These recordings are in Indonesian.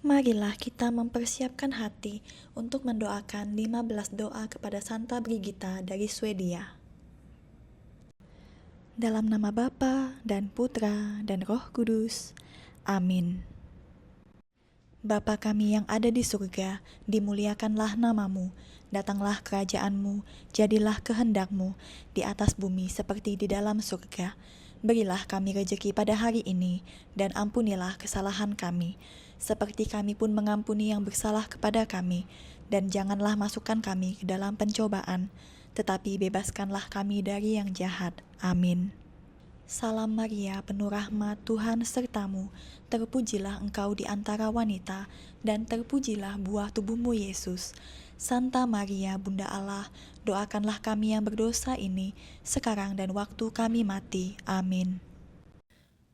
Marilah kita mempersiapkan hati untuk mendoakan 15 doa kepada Santa Brigita dari Swedia. Dalam nama Bapa dan Putra dan Roh Kudus. Amin. Bapa kami yang ada di surga, dimuliakanlah namamu, datanglah kerajaanmu, jadilah kehendakmu, di atas bumi seperti di dalam surga. Berilah kami rejeki pada hari ini, dan ampunilah kesalahan kami, seperti kami pun mengampuni yang bersalah kepada kami, dan janganlah masukkan kami ke dalam pencobaan, tetapi bebaskanlah kami dari yang jahat. Amin. Salam Maria, penuh rahmat, Tuhan sertamu, terpujilah engkau di antara wanita, dan terpujilah buah tubuhmu Yesus. Santa Maria, Bunda Allah, doakanlah kami yang berdosa ini, sekarang dan waktu kami mati. Amin.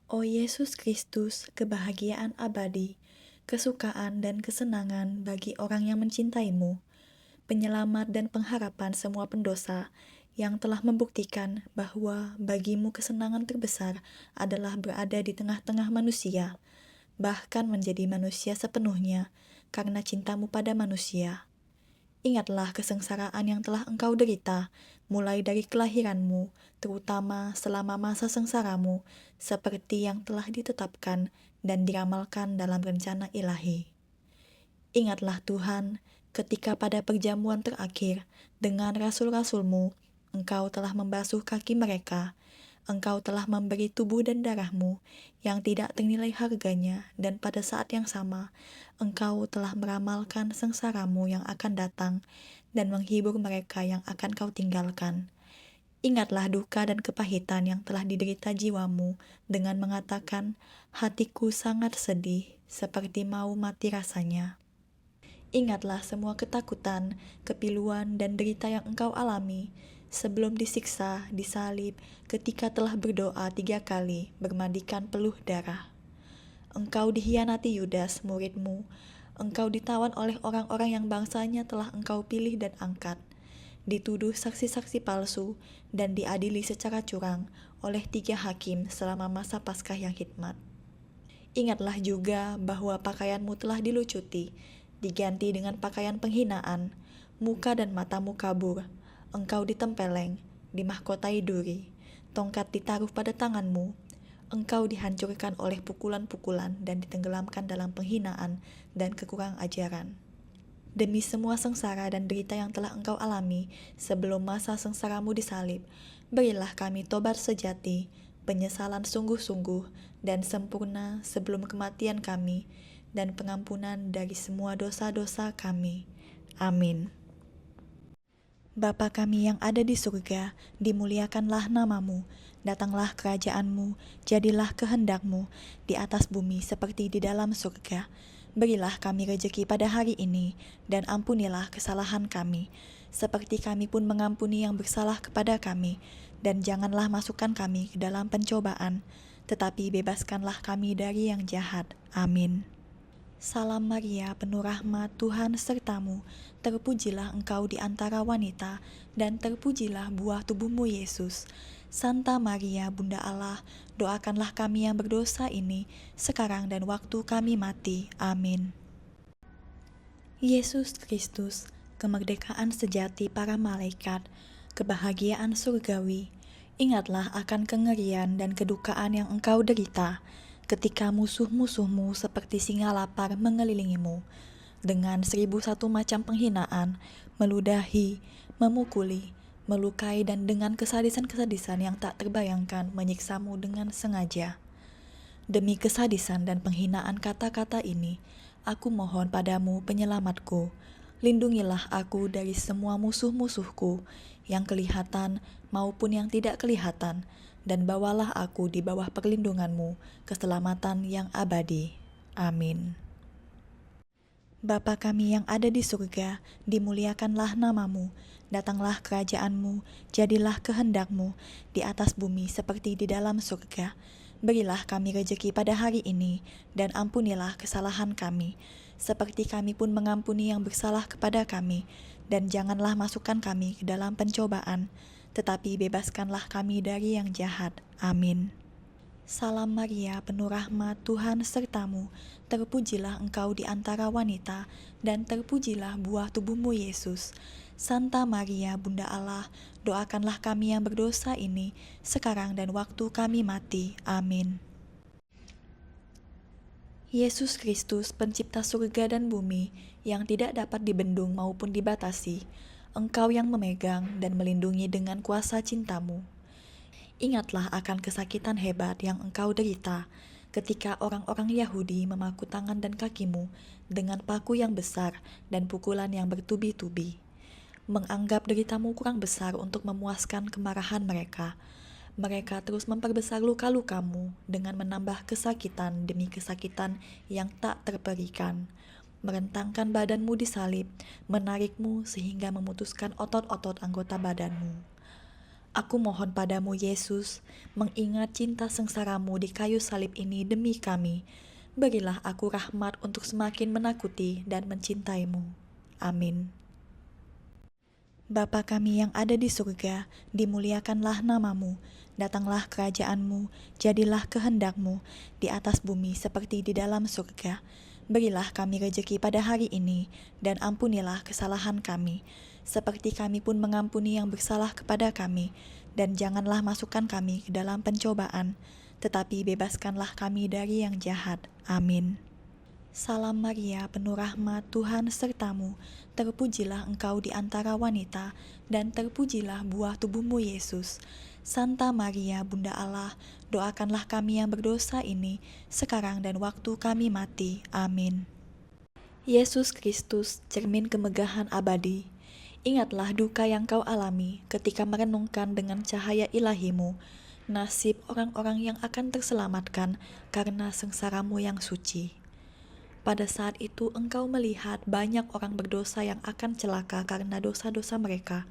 O Yesus Kristus, kebahagiaan abadi, kesukaan dan kesenangan bagi orang yang mencintaimu, penyelamat dan pengharapan semua pendosa, yang telah membuktikan bahwa bagimu kesenangan terbesar adalah berada di tengah-tengah manusia, bahkan menjadi manusia sepenuhnya karena cintamu pada manusia. Ingatlah kesengsaraan yang telah engkau derita, mulai dari kelahiranmu, terutama selama masa sengsaramu, seperti yang telah ditetapkan dan diramalkan dalam rencana ilahi. Ingatlah Tuhan, ketika pada perjamuan terakhir dengan rasul-rasulmu, engkau telah membasuh kaki mereka, engkau telah memberi tubuh dan darahmu yang tidak ternilai harganya, dan pada saat yang sama, engkau telah meramalkan sengsaramu yang akan datang dan menghibur mereka yang akan kau tinggalkan. Ingatlah duka dan kepahitan yang telah diderita jiwamu dengan mengatakan, hatiku sangat sedih, seperti mau mati rasanya. Ingatlah semua ketakutan, kepiluan, dan derita yang engkau alami sebelum disiksa, disalib, ketika telah berdoa 3 kali, bermandikan peluh darah. Engkau dihianati Yudas, muridmu. Engkau ditawan oleh orang-orang yang bangsanya telah engkau pilih dan angkat. Dituduh saksi-saksi palsu dan diadili secara curang oleh 3 hakim selama masa Paskah yang hikmat. Ingatlah juga bahwa pakaianmu telah dilucuti, diganti dengan pakaian penghinaan, muka dan matamu kabur, engkau ditempeleng, dimahkotai duri, tongkat ditaruh pada tanganmu, engkau dihancurkan oleh pukulan-pukulan dan ditenggelamkan dalam penghinaan dan kekurang ajaran. Demi semua sengsara dan derita yang telah engkau alami sebelum masa sengsaramu disalib, berilah kami tobat sejati, penyesalan sungguh-sungguh dan sempurna sebelum kematian kami, dan pengampunan dari semua dosa-dosa kami. Amin. Bapa kami yang ada di surga, dimuliakanlah namamu, datanglah kerajaanmu, jadilah kehendakmu, di atas bumi seperti di dalam surga. Berilah kami rejeki pada hari ini, dan ampunilah kesalahan kami, seperti kami pun mengampuni yang bersalah kepada kami, dan janganlah masukkan kami ke dalam pencobaan, tetapi bebaskanlah kami dari yang jahat. Amin. Salam Maria, penuh rahmat, Tuhan sertamu, terpujilah engkau di antara wanita, dan terpujilah buah tubuhmu Yesus. Santa Maria, Bunda Allah, doakanlah kami yang berdosa ini, sekarang dan waktu kami mati. Amin. Yesus Kristus, kemerdekaan sejati para malaikat, kebahagiaan surgawi, ingatlah akan kengerian dan kedukaan yang engkau derita, ketika musuh-musuhmu seperti singa lapar mengelilingimu, dengan 1001 macam penghinaan, meludahi, memukuli, melukai, dan dengan kesadisan-kesadisan yang tak terbayangkan menyiksamu dengan sengaja. Demi kesadisan dan penghinaan kata-kata ini, aku mohon padamu penyelamatku, lindungilah aku dari semua musuh-musuhku, yang kelihatan maupun yang tidak kelihatan, dan bawalah aku di bawah perlindunganmu, keselamatan yang abadi. Amin. Bapa kami yang ada di surga, dimuliakanlah namamu, datanglah kerajaanmu, jadilah kehendakmu, di atas bumi seperti di dalam surga. Berilah kami rejeki pada hari ini, dan ampunilah kesalahan kami, seperti kami pun mengampuni yang bersalah kepada kami, dan janganlah masukkan kami ke dalam pencobaan, tetapi bebaskanlah kami dari yang jahat. Amin. Salam Maria, penuh rahmat, Tuhan sertamu. Terpujilah engkau di antara wanita, dan terpujilah buah tubuhmu Yesus. Santa Maria, Bunda Allah, doakanlah kami yang berdosa ini, sekarang dan waktu kami mati. Amin. Yesus Kristus, pencipta surga dan bumi, yang tidak dapat dibendung maupun dibatasi, Engkau yang memegang dan melindungi dengan kuasa cintamu. Ingatlah akan kesakitan hebat yang Engkau derita ketika orang-orang Yahudi memaku tangan dan kakimu dengan paku yang besar dan pukulan yang bertubi-tubi. Menganggap deritamu kurang besar untuk memuaskan kemarahan mereka, mereka terus memperbesar luka-lukamu dengan menambah kesakitan demi kesakitan yang tak terperikan. Merentangkan badanmu di salib, menarikmu sehingga memutuskan otot-otot anggota badanmu. Aku mohon padamu, Yesus, mengingat cinta sengsaramu di kayu salib ini demi kami. Berilah aku rahmat untuk semakin menakuti dan mencintaimu. Amin. Bapa kami yang ada di surga, dimuliakanlah namamu. Datanglah kerajaanmu, jadilah kehendakmu di atas bumi seperti di dalam surga. Berilah kami rejeki pada hari ini, dan ampunilah kesalahan kami, seperti kami pun mengampuni yang bersalah kepada kami. Dan janganlah masukkan kami ke dalam pencobaan, tetapi bebaskanlah kami dari yang jahat. Amin. Salam Maria, penuh rahmat, Tuhan sertamu. Terpujilah engkau di antara wanita, dan terpujilah buah tubuhmu Yesus. Santa Maria, Bunda Allah, doakanlah kami yang berdosa ini, sekarang dan waktu kami mati. Amin. Yesus Kristus, cermin kemegahan abadi, ingatlah duka yang kau alami ketika merenungkan dengan cahaya ilahimu nasib orang-orang yang akan terselamatkan karena sengsaramu yang suci. Pada saat itu engkau melihat banyak orang berdosa yang akan celaka karena dosa-dosa mereka,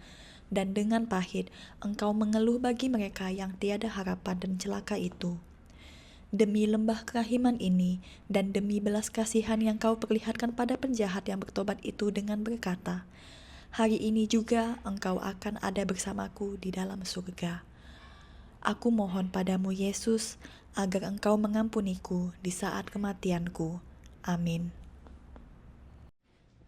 dan dengan pahit engkau mengeluh bagi mereka yang tiada harapan dan celaka itu. Demi lembah kerahiman ini, dan demi belas kasihan yang kau perlihatkan pada penjahat yang bertobat itu dengan berkata, hari ini juga engkau akan ada bersamaku di dalam surga. Aku mohon padamu, Yesus, agar engkau mengampuniku di saat kematianku. Amin.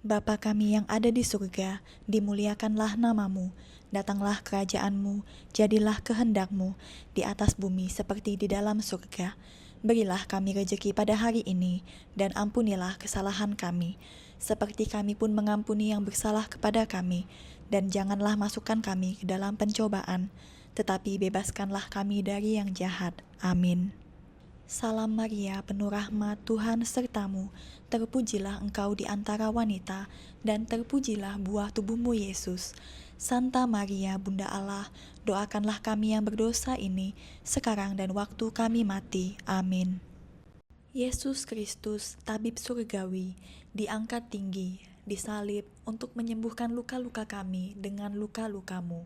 Bapa kami yang ada di surga, dimuliakanlah namamu. Datanglah kerajaanmu, jadilah kehendakmu di atas bumi seperti di dalam surga. Berilah kami rejeki pada hari ini, dan ampunilah kesalahan kami, seperti kami pun mengampuni yang bersalah kepada kami. Dan janganlah masukkan kami ke dalam pencobaan, tetapi bebaskanlah kami dari yang jahat. Amin. Salam Maria, penuh rahmat, Tuhan sertamu. Terpujilah engkau di antara wanita, dan terpujilah buah tubuhmu Yesus. Santa Maria, Bunda Allah, doakanlah kami yang berdosa ini, sekarang dan waktu kami mati. Amin. Yesus Kristus, tabib surgawi, diangkat tinggi, disalib untuk menyembuhkan luka-luka kami dengan luka-lukamu.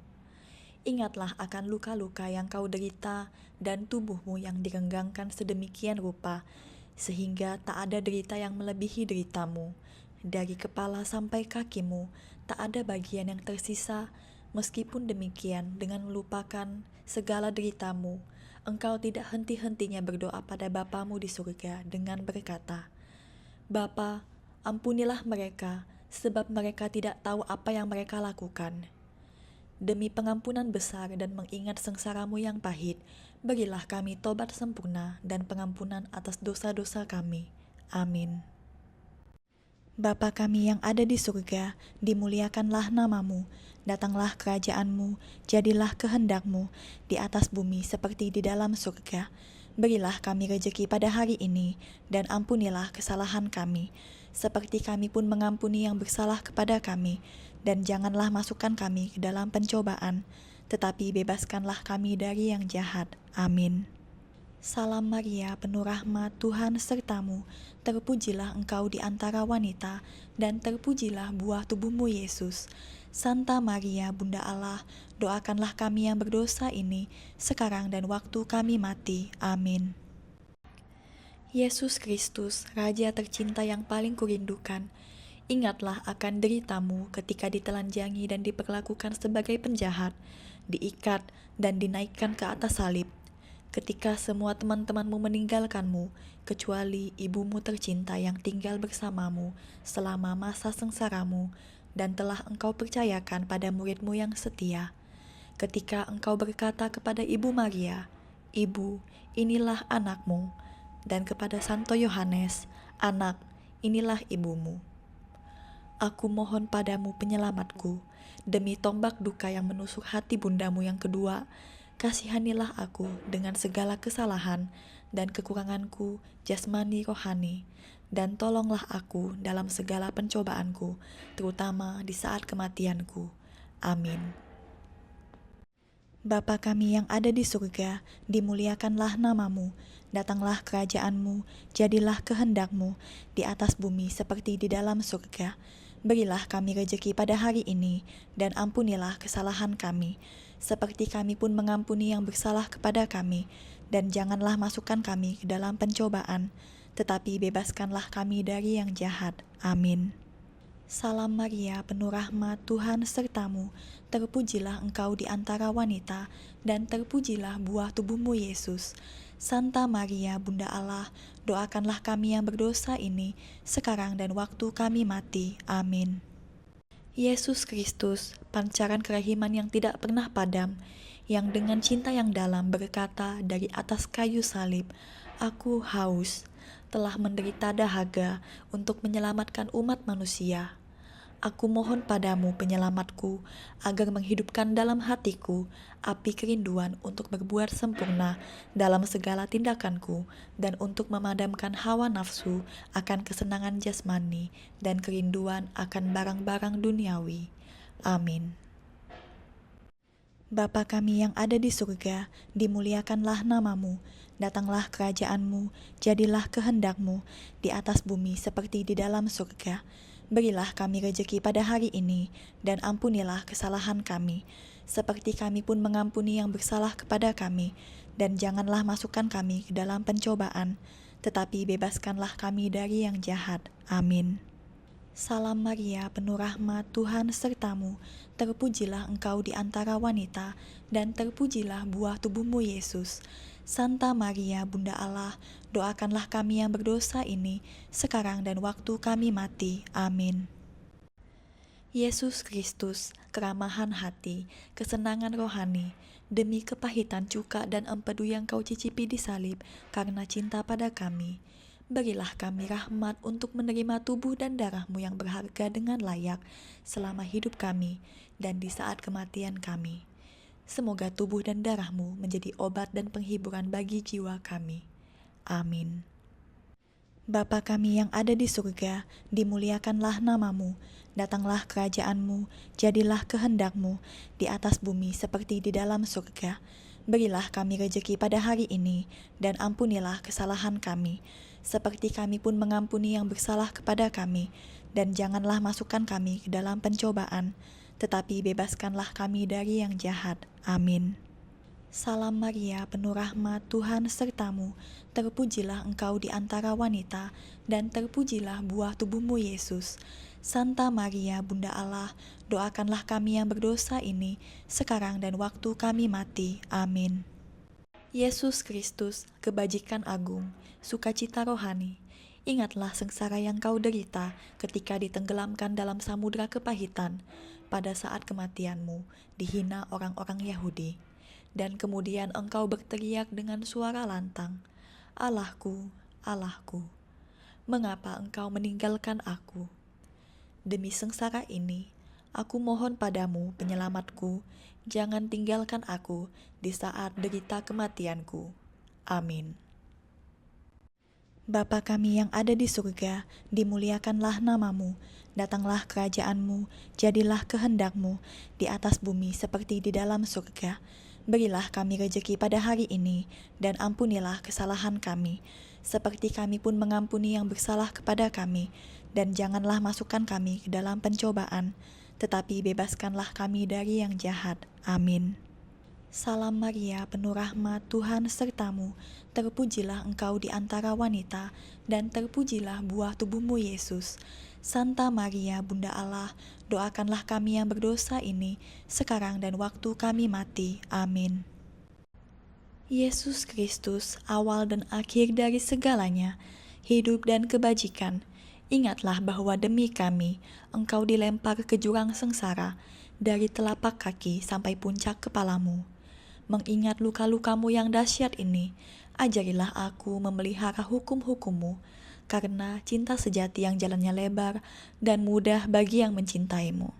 Ingatlah akan luka-luka yang kau derita dan tubuhmu yang direnggangkan sedemikian rupa, sehingga tak ada derita yang melebihi deritamu. Dari kepala sampai kakimu, tak ada bagian yang tersisa. Meskipun demikian, dengan melupakan segala deritamu, engkau tidak henti-hentinya berdoa pada Bapamu di surga dengan berkata, Bapa, ampunilah mereka, sebab mereka tidak tahu apa yang mereka lakukan. Demi pengampunan besar dan mengingat sengsaramu yang pahit, berilah kami tobat sempurna dan pengampunan atas dosa-dosa kami. Amin. Bapa kami yang ada di surga, dimuliakanlah namamu. Datanglah kerajaanmu, jadilah kehendakmu di atas bumi seperti di dalam surga. Berilah kami rejeki pada hari ini, dan ampunilah kesalahan kami, seperti kami pun mengampuni yang bersalah kepada kami. Dan janganlah masukkan kami ke dalam pencobaan, tetapi bebaskanlah kami dari yang jahat. Amin. Salam Maria, penuh rahmat, Tuhan sertamu. Terpujilah engkau di antara wanita, dan terpujilah buah tubuhmu Yesus. Santa Maria, Bunda Allah, doakanlah kami yang berdosa ini, sekarang dan waktu kami mati. Amin. Yesus Kristus, Raja tercinta yang paling kurindukan, ingatlah akan deritamu ketika ditelanjangi dan diperlakukan sebagai penjahat, diikat dan dinaikkan ke atas salib. ketika semua teman-temanmu meninggalkanmu, kecuali ibumu tercinta yang tinggal bersamamu selama masa sengsaramu, dan telah engkau percayakan pada muridmu yang setia. Ketika engkau berkata kepada Ibu Maria, "Ibu, inilah anakmu," dan kepada Santo Yohanes, "Anak, inilah ibumu." Aku mohon padamu penyelamatku, demi tombak duka yang menusuk hati bundamu yang kedua, kasihanilah aku dengan segala kesalahan dan kekuranganku jasmani rohani, dan tolonglah aku dalam segala pencobaanku, terutama di saat kematianku. Amin. Bapa kami yang ada di surga, dimuliakanlah namamu, datanglah kerajaanmu, jadilah kehendakmu, di atas bumi seperti di dalam surga. Berilah kami rejeki pada hari ini, dan ampunilah kesalahan kami, seperti kami pun mengampuni yang bersalah kepada kami, dan janganlah masukkan kami ke dalam pencobaan, tetapi bebaskanlah kami dari yang jahat. Amin. Salam Maria, penuh rahmat, Tuhan sertamu, terpujilah engkau di antara wanita, dan terpujilah buah tubuhmu Yesus. Santa Maria, Bunda Allah, doakanlah kami yang berdosa ini, sekarang dan waktu kami mati. Amin. Yesus Kristus, pancaran kerahiman yang tidak pernah padam, yang dengan cinta yang dalam berkata dari atas kayu salib, "Aku haus," telah menderita dahaga untuk menyelamatkan umat manusia. Aku mohon padamu penyelamatku, agar menghidupkan dalam hatiku api kerinduan untuk berbuat sempurna dalam segala tindakanku, dan untuk memadamkan hawa nafsu akan kesenangan jasmani dan kerinduan akan barang-barang duniawi. Amin. Bapa kami yang ada di surga, dimuliakanlah namamu, datanglah kerajaanmu, jadilah kehendakmu, di atas bumi seperti di dalam surga. Berilah kami rejeki pada hari ini, dan ampunilah kesalahan kami, seperti kami pun mengampuni yang bersalah kepada kami, dan janganlah masukkan kami ke dalam pencobaan, tetapi bebaskanlah kami dari yang jahat. Amin. Salam Maria, penuh rahmat, Tuhan sertamu, terpujilah engkau di antara wanita, dan terpujilah buah tubuhmu Yesus. Santa Maria, Bunda Allah, doakanlah kami yang berdosa ini, sekarang dan waktu kami mati. Amin. Yesus Kristus, keramahan hati, kesenangan rohani, demi kepahitan cuka dan empedu yang kau cicipi di salib, karena cinta pada kami, berilah kami rahmat untuk menerima tubuh dan darah-Mu yang berharga dengan layak selama hidup kami dan di saat kematian kami. Semoga tubuh dan darah-Mu menjadi obat dan penghiburan bagi jiwa kami. Amin. Bapa kami yang ada di surga, dimuliakanlah namamu, datanglah kerajaan-Mu, jadilah kehendak-Mu di atas bumi seperti di dalam surga. Berilah kami rejeki pada hari ini, dan ampunilah kesalahan kami, seperti kami pun mengampuni yang bersalah kepada kami, dan janganlah masukkan kami ke dalam pencobaan, tetapi bebaskanlah kami dari yang jahat. Amin. Salam Maria, penuh rahmat, Tuhan sertamu, terpujilah engkau di antara wanita, dan terpujilah buah tubuhmu Yesus. Santa Maria, Bunda Allah, doakanlah kami yang berdosa ini, sekarang dan waktu kami mati. Amin. Yesus Kristus, kebajikan agung, sukacita rohani, ingatlah sengsara yang kau derita ketika ditenggelamkan dalam samudra kepahitan, pada saat kematianmu, dihina orang-orang Yahudi. Dan kemudian engkau berteriak dengan suara lantang, "Allahku, Allahku, mengapa engkau meninggalkan aku?" Demi sengsara ini, aku mohon padamu penyelamatku, jangan tinggalkan aku di saat derita kematianku. Amin. Bapa kami yang ada di surga, dimuliakanlah namamu, datanglah kerajaan-Mu, jadilah kehendak-Mu di atas bumi seperti di dalam surga. Berilah kami rejeki pada hari ini, dan ampunilah kesalahan kami, seperti kami pun mengampuni yang bersalah kepada kami, dan janganlah masukkan kami ke dalam pencobaan, tetapi bebaskanlah kami dari yang jahat. Amin. Salam Maria, penuh rahmat, Tuhan sertamu, terpujilah engkau di antara wanita, dan terpujilah buah tubuhmu Yesus. Santa Maria, Bunda Allah, doakanlah kami yang berdosa ini, sekarang dan waktu kami mati. Amin. Yesus Kristus, awal dan akhir dari segalanya, hidup dan kebajikan, ingatlah bahwa demi kami, Engkau dilempar ke jurang sengsara, dari telapak kaki sampai puncak kepalamu. Mengingat luka-lukamu yang dahsyat ini, ajarilah aku memelihara hukum-hukum-Mu, karena cinta sejati yang jalannya lebar dan mudah bagi yang mencintaimu.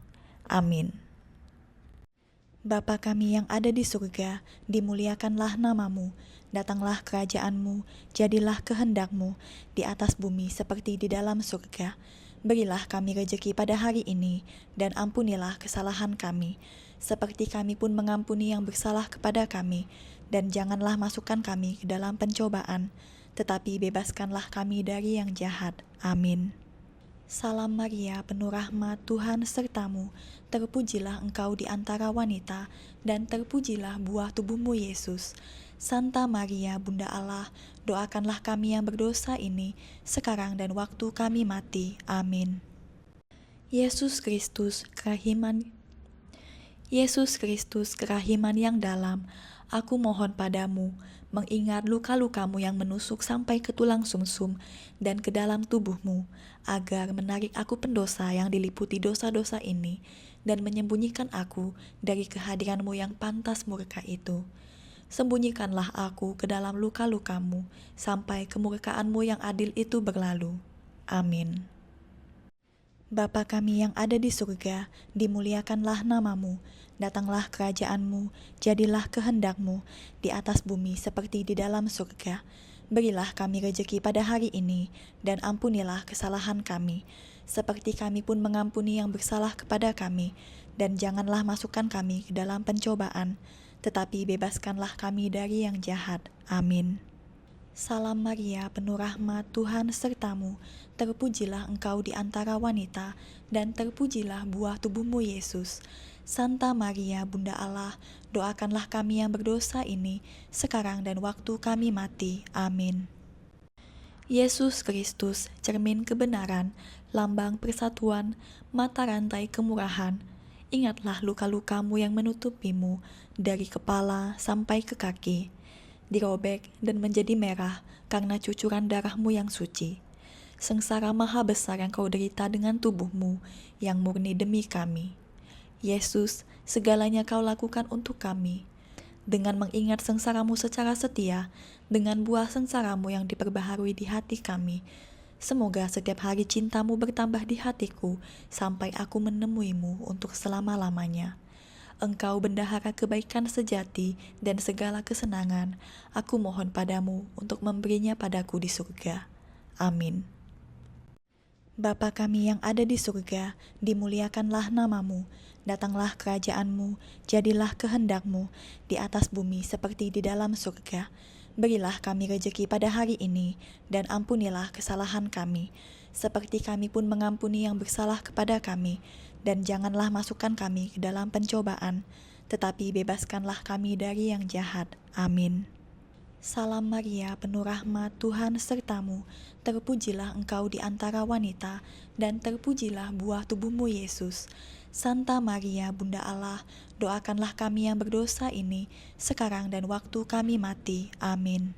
Amin. Bapa kami yang ada di surga, dimuliakanlah nama-Mu, datanglah kerajaan-Mu, jadilah kehendak-Mu, di atas bumi seperti di dalam surga. Berilah kami rejeki pada hari ini, dan ampunilah kesalahan kami, seperti kami pun mengampuni yang bersalah kepada kami, dan janganlah masukkan kami ke dalam pencobaan, tetapi bebaskanlah kami dari yang jahat. Amin. Salam Maria, penuh rahmat, Tuhan sertamu, terpujilah engkau di antara wanita, dan terpujilah buah tubuhmu Yesus. Santa Maria, Bunda Allah, doakanlah kami yang berdosa ini, sekarang dan waktu kami mati. Amin. Yesus Kristus, kerahiman yang dalam, aku mohon padamu, mengingat luka-lukamu yang menusuk sampai ke tulang sumsum dan ke dalam tubuhmu, agar menarik aku pendosa yang diliputi dosa-dosa ini, dan menyembunyikan aku dari kehadiranmu yang pantas murka itu. Sembunyikanlah aku ke dalam luka-lukamu, sampai kemurkaanmu yang adil itu berlalu. Amin. Bapa kami yang ada di surga, dimuliakanlah nama-Mu, datanglah kerajaan-Mu, jadilah kehendak-Mu, di atas bumi seperti di dalam surga. Berilah kami rejeki pada hari ini, dan ampunilah kesalahan kami, seperti kami pun mengampuni yang bersalah kepada kami, dan janganlah masukkan kami ke dalam pencobaan, tetapi bebaskanlah kami dari yang jahat. Amin. Salam Maria, penuh rahmat, Tuhan sertamu, terpujilah engkau di antara wanita, dan terpujilah buah tubuhmu Yesus. Santa Maria, Bunda Allah, doakanlah kami yang berdosa ini, sekarang dan waktu kami mati. Amin. Yesus Kristus, cermin kebenaran, lambang persatuan, mata rantai kemurahan, ingatlah luka-lukamu yang menutupimu, dari kepala sampai ke kaki, dirobek dan menjadi merah karena cucuran darahmu yang suci. Sengsara maha besar yang kau derita dengan tubuhmu yang murni demi kami. Yesus, segalanya kau lakukan untuk kami. Dengan mengingat sengsaramu secara setia, dengan buah sengsaramu yang diperbaharui di hati kami, semoga setiap hari cintamu bertambah di hatiku sampai aku menemuimu untuk selama-lamanya. Engkau bendahara kebaikan sejati dan segala kesenangan, aku mohon padamu untuk memberinya padaku di surga. Amin. Bapa kami yang ada di surga, dimuliakanlah nama-Mu, datanglah kerajaan-Mu, jadilah kehendak-Mu, di atas bumi seperti di dalam surga. Berilah kami rejeki pada hari ini, dan ampunilah kesalahan kami, seperti kami pun mengampuni yang bersalah kepada kami, dan janganlah masukkan kami ke dalam pencobaan, tetapi bebaskanlah kami dari yang jahat. Amin. Salam Maria, penuh rahmat, Tuhan sertamu, terpujilah engkau di antara wanita, dan terpujilah buah tubuhmu Yesus. Santa Maria, Bunda Allah, doakanlah kami yang berdosa ini, sekarang dan waktu kami mati. Amin.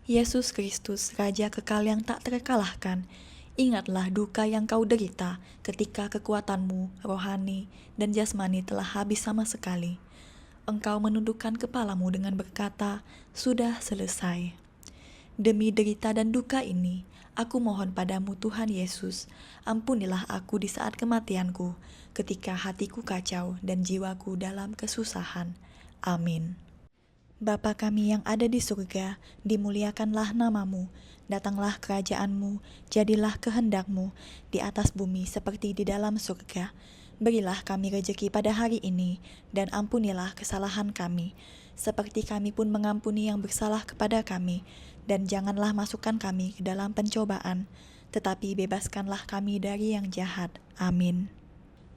Yesus Kristus, Raja kekal yang tak terkalahkan, ingatlah duka yang kau derita ketika kekuatanmu, rohani, dan jasmani telah habis sama sekali. Engkau menundukkan kepalamu dengan berkata, "Sudah selesai." Demi derita dan duka ini, aku mohon padamu Tuhan Yesus, ampunilah aku di saat kematianku, ketika hatiku kacau dan jiwaku dalam kesusahan. Amin. Bapa kami yang ada di surga, dimuliakanlah nama-Mu, datanglah kerajaan-Mu, jadilah kehendak-Mu, di atas bumi seperti di dalam surga. Berilah kami rejeki pada hari ini, dan ampunilah kesalahan kami, seperti kami pun mengampuni yang bersalah kepada kami, dan janganlah masukkan kami ke dalam pencobaan, tetapi bebaskanlah kami dari yang jahat. Amin.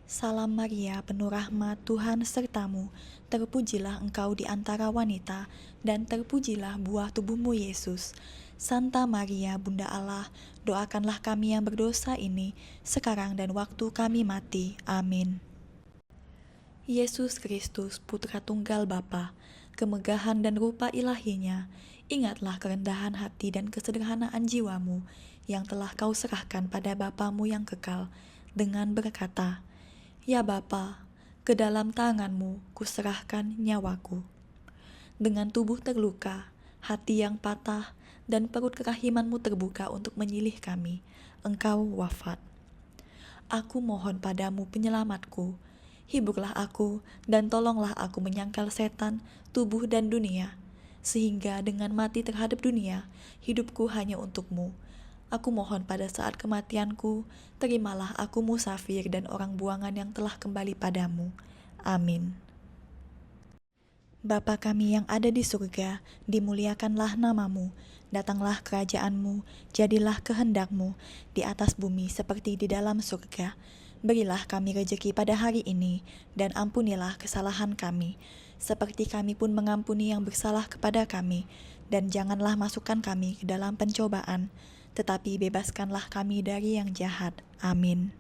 Salam Maria, penuh rahmat, Tuhan sertamu, terpujilah engkau di antara wanita, dan terpujilah buah tubuhmu Yesus. Santa Maria, Bunda Allah, doakanlah kami yang berdosa ini, sekarang dan waktu kami mati. Amin. Yesus Kristus, Putra Tunggal Bapa, kemegahan dan rupa ilahinya, ingatlah kerendahan hati dan kesederhanaan jiwamu yang telah kau serahkan pada Bapamu yang kekal, dengan berkata, "Ya Bapa, ke dalam tangan-Mu kuserahkan nyawaku." Dengan tubuh terluka, hati yang patah, dan perut kerahiman-Mu terbuka untuk menyilih kami, Engkau wafat. Aku mohon padamu penyelamatku, hiburlah aku dan tolonglah aku menyangkal setan, tubuh dan dunia, sehingga dengan mati terhadap dunia, hidupku hanya untuk-Mu. Aku mohon pada saat kematianku, terimalah aku musafir dan orang buangan yang telah kembali padamu. Amin. Bapa kami yang ada di surga, dimuliakanlah nama-Mu, datanglah kerajaan-Mu, jadilah kehendak-Mu di atas bumi seperti di dalam surga. Berilah kami rejeki pada hari ini, dan ampunilah kesalahan kami, seperti kami pun mengampuni yang bersalah kepada kami. Dan janganlah masukkan kami ke dalam pencobaan, tetapi bebaskanlah kami dari yang jahat. Amin.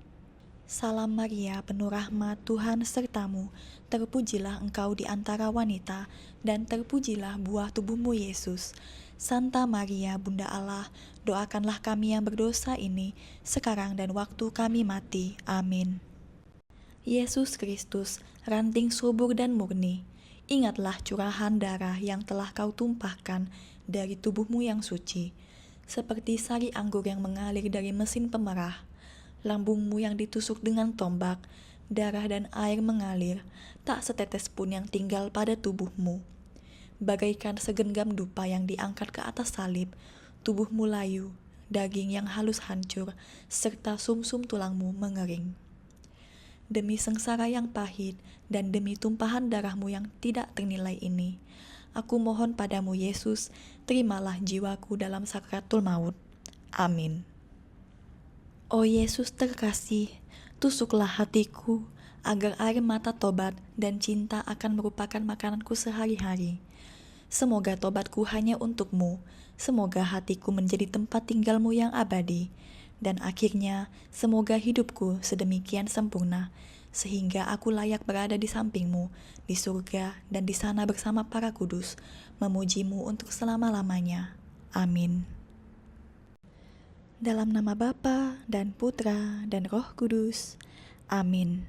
Salam Maria, penuh rahmat, Tuhan sertamu. Terpujilah engkau di antara wanita, dan terpujilah buah tubuhmu Yesus. Santa Maria, Bunda Allah, doakanlah kami yang berdosa ini, sekarang dan waktu kami mati. Amin. Yesus Kristus, ranting subur dan murni, ingatlah curahan darah yang telah kau tumpahkan dari tubuhmu yang suci, seperti sari anggur yang mengalir dari mesin pemerah. Lambungmu yang ditusuk dengan tombak, darah dan air mengalir, tak setetes pun yang tinggal pada tubuhmu. Bagaikan segenggam dupa yang diangkat ke atas salib, tubuhmu layu, daging yang halus hancur, serta sumsum tulangmu mengering. Demi sengsara yang pahit dan demi tumpahan darahmu yang tidak ternilai ini, aku mohon padamu Yesus, terimalah jiwaku dalam sakaratul maut. Amin. Oh Yesus terkasih, tusuklah hatiku, agar air mata tobat dan cinta akan merupakan makananku sehari-hari. Semoga tobatku hanya untuk-Mu, semoga hatiku menjadi tempat tinggal-Mu yang abadi, dan akhirnya semoga hidupku sedemikian sempurna, sehingga aku layak berada di samping-Mu, di surga dan di sana bersama para kudus, memuji-Mu untuk selama-lamanya. Amin. Dalam nama Bapa dan Putra dan Roh Kudus. Amin.